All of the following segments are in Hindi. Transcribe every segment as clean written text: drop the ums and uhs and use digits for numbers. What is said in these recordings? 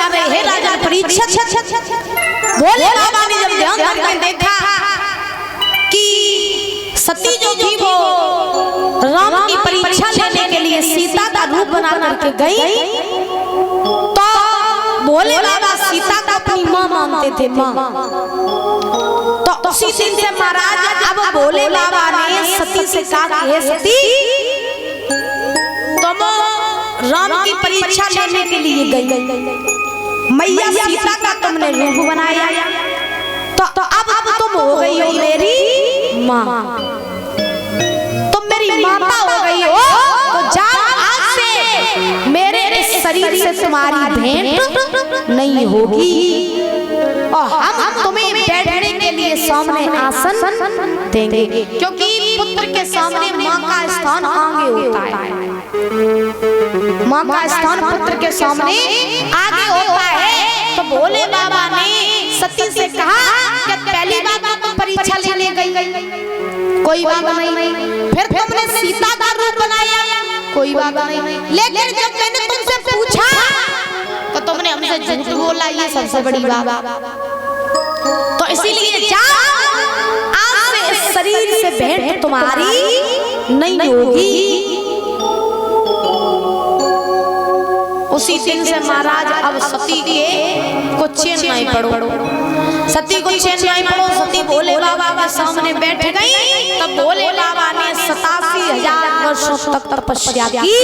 जा रहे हैं राजा परीक्षित। भोले बाबा ने जब ध्यान करके देखा कि सती जो थी वो राम की परीक्षा लेने के लिए सीता का रूप बना करके गई, तो भोले बाबा सीता को अपनी माँ मानते थे, माँ। तो उसी दिन से महाराज अब भोले बाबा ने सती से कहा कि हे सती, तुम राम की परीक्षा लेने के लिए गई, मैया सीता का तुमने रूप बनाया, तो अब तुम हो गई हो मेरी माँ, तुम मेरी माता हो गई हो, तो जाओ आज से मेरे इस शरीर से तुम्हारी भेंट नहीं होगी और हम तुम्हें बैठने के लिए सामने आसन देंगे, क्योंकि पुत्र के सामने माँ का स्थान आगे होता है। माँ का स्थान पुत्र के सामने आगे होता है। तो भोले बाबा ने सती से कहा कि पहली बात तो परीक्षा लेने गई, कोई बात नहीं, फिर तुमने सीता का रूप बनाया, कोई बात नहीं, लेकिन जब मैंने तुमसे पूछा तो तुमने हमसे झूठ बोला, ये सबसे बड़ी बात। तो इसीलिए जाओ आज से इस शरीर से भेंट तुम्हारी नहीं होगी। उसी दिन से महाराज अब सती को चैन नहीं पड़ो, सती को चैन नहीं पड़ो। सती भोले बाबा के सामने बैठ गई, तब भोले बाबा ने 87,000 वर्षों तक तपस्या की,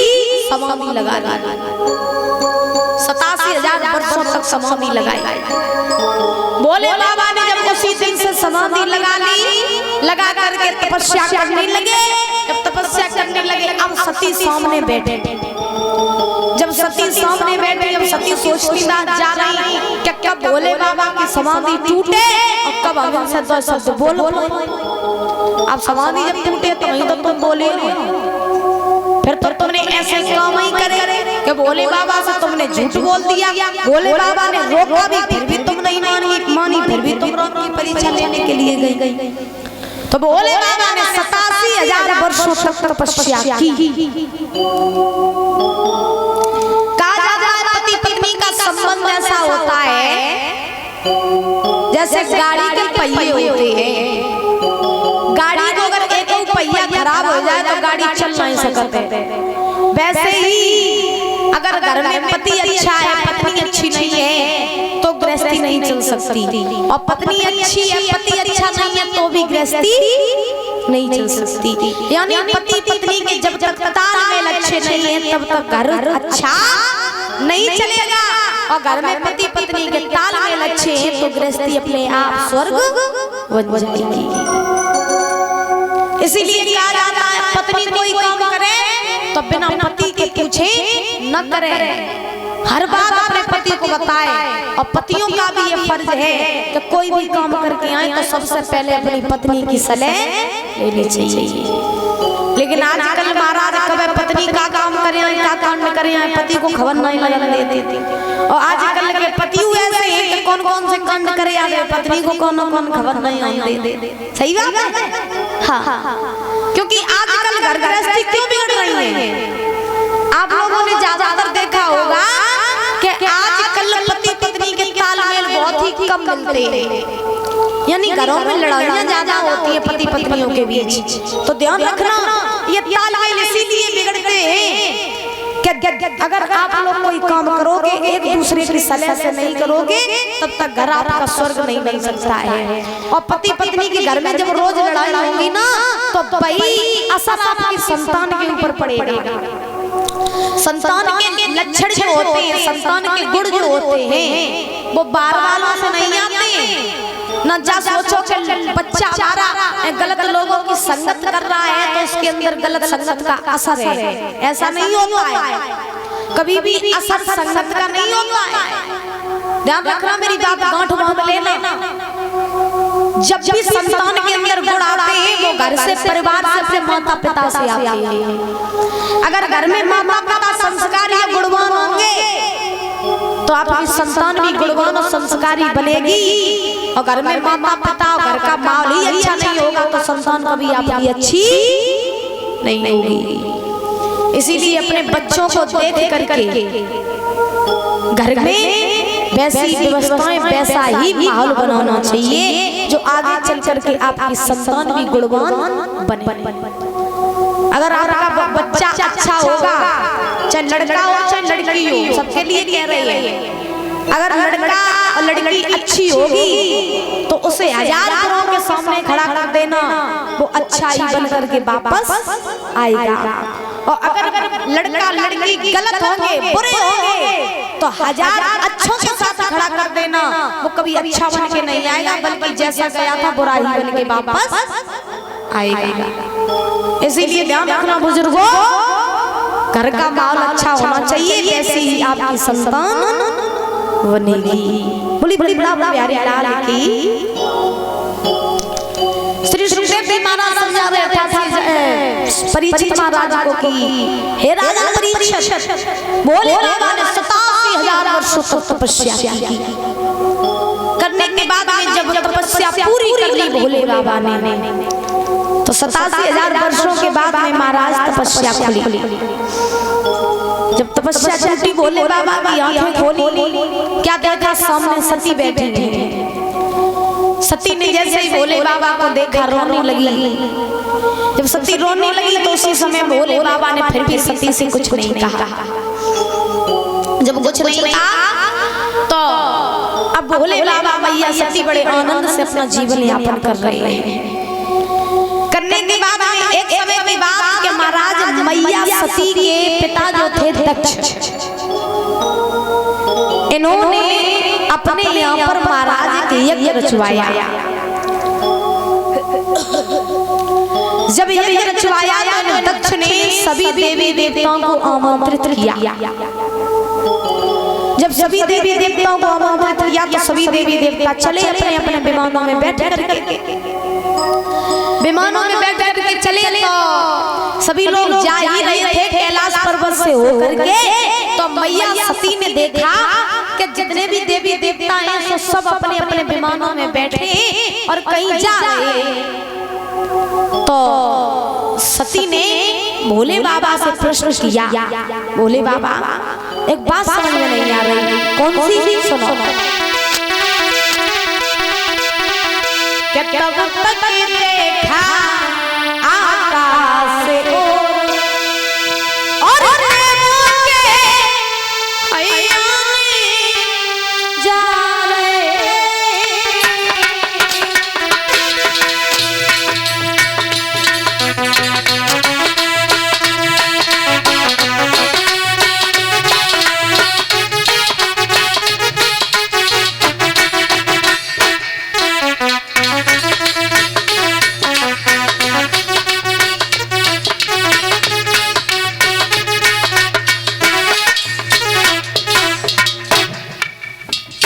समाधि लगा दी। 87,000 वर्षों तक समाधि लगाई। भोले बाबा ने जब उसी दिन से समाधि लगा ली, लगा करके तपस्या करने लगे। जब तपस्या करने लगे अब सती सामने बैठे। जब सती सामने बैठी, अब सती सोचती ना जा रही कि कब भोले बाबा की समाधि टूटे और कब हम इनसे दो शब्द बोलो। अब समाधि जब टूटे तो नहीं तो तुम बोले, फिर तो तुमने ऐसे काम ही करे कि भोले बाबा से तुमने झूठ बोल दिया। भोले बाबा ने रोका भी, फिर भी तुम नहीं मानी, फिर भी तुम राम की परीक्षा लेने के लिए गई। तो भोले बाबा ने 87,000 वर्षों तक तपस्या की। पति पत्नी का संबंध ऐसा होता है जैसे गाड़ी के पहिए होते हैं। गाड़ी को अगर एक पहिया खराब हो जाए तो गाड़ी चल नहीं सकती। वैसे ही अगर घर में पति अच्छा है, पत्नी अच्छी नहीं है तो गृहस्थी नहीं चल सकती, और पत्नी अच्छी है, पति अच्छा नहीं है तो भी गृहस्थी नहीं चल सकती। यानी पति पत्नी के जब तक तालमेल अच्छे नहीं है तब तक घर अच्छा नहीं चलेगा, और घर में पति पत्नी के तालमेल अच्छे हैं तो गृहस्थी अपने आप स्वर्ग बन जाएगी। इसीलिए कहा जाता है पत्नी कोई काम करे तो बिना पति के पूछे न करे, हर बात अपने पति को बताए। और पतियों का भी ये फर्ज है कि कोई भी काम करके आए तो सबसे पहले अपनी पत्नी की सलाह लेनी चाहिए। लेकिन आजकल महाराज कभी पत्नी का काम करे, क्या कांड करे, पति को खबर नहीं लगने देते। और आजकल के पति ऐसे हैं कि कौन कौन से कांड करे आगे पत्नी को कौन कौन खबर नहीं देते। सही बात है, हाँ, क्योंकि आजकल घर गृहस्थी क्यों बिगड़ रही है। आप लोगों ने ज्यादातर देखा होगा कि आजकल पति पत्नी के तालमेल बहुत ही कम मिलते हैं, यानी घरों में लड़ाइयाँ ज्यादा होती है पति पत्नियों के बीच। तो ध्यान रखना, ये तालमेल इसीलिए बिगड़ते हैं कि अगर आप लोग कोई काम करोगे एक दूसरे की सलाह से नहीं करोगे तब तक घर आपका स्वर्ग नहीं बन सकता है। और पति पत्नी के घर में जब रोज लड़ाई होगी ना तो भाई असर आपकी संतान के ऊपर पड़ेगा। संतान के लक्षण जो होते हैं, संतान के गुण जो होते हैं वो बार वालों से नहीं आते। न जा सोचो कि बच्चा हमारा गलत लोगों की संगत कर रहा है तो उसके अंदर गलत संगत का असर है, ऐसा नहीं होता है। कभी भी असर संगत का नहीं होता है। ध्यान रखना, मेरी बात गांठ बांध लेना। जब भी संतान के अंदर गुण आते हैं वो घर से, परिवार से, अपने माता पिता से आते हैं। अगर घर में माता पिता संस्कारी या गुणवान होंगे तो आपकी संतान भी गुणवान और संस्कारी बनेगी। और घर में माता पिता और घर का माहौल ही अच्छा नहीं होगा तो संतान कभी आपकी अच्छी नहीं होगी। इसीलिए अपने बच्चों को देख करके घर में वैसी व्यवस्थाएं, वैसा ही माहौल बनाना चाहिए जो आगे चल करके आपकी संतान भी गुणवान बने। अगर आपका बच्चा अच्छा होगा, चाहे लड़का हो चाहे लड़की हो, सबके लिए कह रही है, अगर लड़का और लड़की अच्छी होगी तो उसे 1000 घरों के सामने खड़ा कर देना, वो अच्छा ही बन करके वापस आएगा। और अगर लड़का लड़की गलत होंगे, बुरे होंगे, तो 1000 अच्छों के साथ खड़ा कर देना, वो कभी अच्छा बन के नहीं आएगा, बल्कि जैसा गया था बुरा ही बन के वापस आएगा। इसीलिए ध्यान रखना बुजुर्गों, घर का माहौल अच्छा होना चाहिए, वैसे ही आपकी संतान बनेगी। बोली बड़ी बड़ा प्यारे लाल की श्री सुखदेव जी महाराज समझा रहे थे परीक्षित महाराज को कि हे राजा परीक्षित, भोले बाबा ने 87,000 वर्षों तक तपस्या की। करने के बाद में जब तपस्या पूरी कर ली भोले बाबा ने, तो 87,000 वर्षों के बाद में महाराज तपस्या खुली। जब तपस्या छूटी, भोले बाबा की आंखें खोली, क्या देखा? सामने सती बैठी थी। सती ने जैसे ही भोले बाबा को देखा रोने लगी। जब सती रोने लगी तो उसी समय भोले बाबा ने फिर भी सती से कुछ नहीं कहा। जब कुछ नहीं कहा तो अब भोले बाबा मैया सती बड़े आनंद से अपना जीवन यापन कर रहे हैं। करने के बाद एक समय की बात कि महाराज मैया सती के पिता जो थे दक्ष, इन्होंने अपने यहाँ पर महाराज के यज्ञ रचवाया। जब यज्ञ रचवाया तो दक्ष ने सभी देवी देवताओं को आमंत्रित किया। जब सभी देवी देवताओं को आमंत्रित किया तो सभी देवी देवता चले अपने अपने विमानों में बैठ करके, विमानों में बैठ करके चले। तो सभी लोग जा ही रहे थे कैलाश पर्वत से होकर के, तो मैया सती ने देखा कि जितने भी देवी देवता हैं तो सब अपने अपने विमानों में बैठे और कहीं जा रहे। तो सती ने भोले बाबा से प्रश्न किया, भोले बाबा एक बात समझ में नहीं आ रही, कौन सी? सुनो। तब तक देखा आकाश से और जा रहे।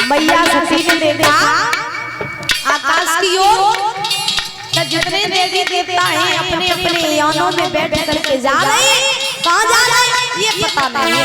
मैया सती ने देखा आकाश की ओर, जितने देवी देवता हैं अपने अपने यानों में बैठ करके जा रहे हैं। कहाँ जा रहे हैं ये पता नहीं है।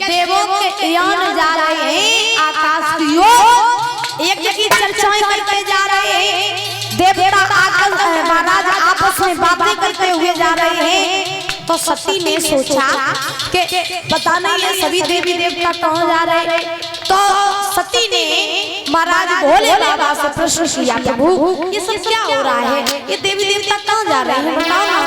देवों के यान जा रहे हैं आकाश की ओर, एक की चर्चाएं करके जा रहे हैं। देवता आकाश महाराज आपस में बातें करते हुए जा रहे हैं। तो सती ने सोचा कि पता नहीं है सभी देवी देवता कहाँ जा रहे हैं। तो सती ने महाराज भोले बाबा से प्रश्न किया, प्रभु ये सब क्या हो रहा है, ये देवी देवता कहाँ जा रहे हैं, बताओ ना।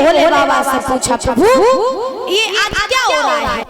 भोले बाबा से पूछा, प्रभु ये आज क्या हो रहा है?